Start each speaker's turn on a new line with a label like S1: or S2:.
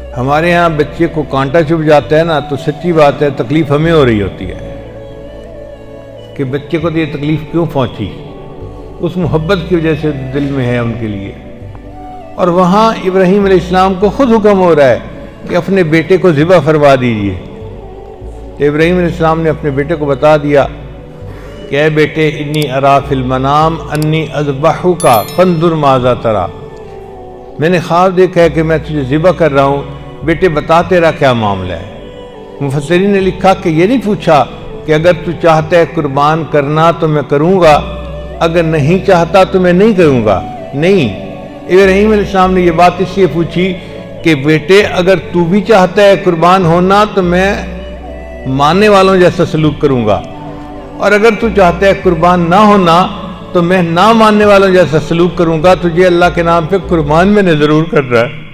S1: हमारे यहाँ बच्चे को कांटा चुभ जाता है ना, तो सच्ची बात है तकलीफ हमें हो रही होती है कि बच्चे को तो ये तकलीफ क्यों पहुंची, उस मोहब्बत की वजह से दिल में है उनके लिए। और वहाँ इब्राहीम अलैहिस्सलाम को खुद हुक्म हो रहा है कि अपने बेटे को ज़िबा फरमा दीजिए। तो इब्राहीम अलैहिस्सलाम ने अपने बेटे को बता दिया कि ऐ बेटे, इन्नी अरा फिल मनाम अन्नी अज़बहुका फंजुर माज़ा तरा, मैंने ख्वाब देखा है कि मैं तुझे ज़िबा कर रहा हूँ, बेटे बता तेरा क्या मामला है। मुफस्सिरीन ने लिखा कि ये नहीं पूछा कि अगर तू चाहता है कुर्बान करना तो मैं करूँगा, अगर नहीं चाहता तो मैं नहीं करूँगा। नहीं, इब्राहीम अलैहिस्सलाम ने ये बात इसलिए पूछी कि बेटे अगर तू भी चाहता है कुर्बान होना तो मैं मानने वालों जैसा सलूक करूँगा, और अगर तू चाहता है कुर्बान ना होना तो मैं ना मानने वालों जैसा सलूक करूँगा। तुझे अल्लाह के नाम पे कुर्बान मैंने ज़रूर कर रहा है।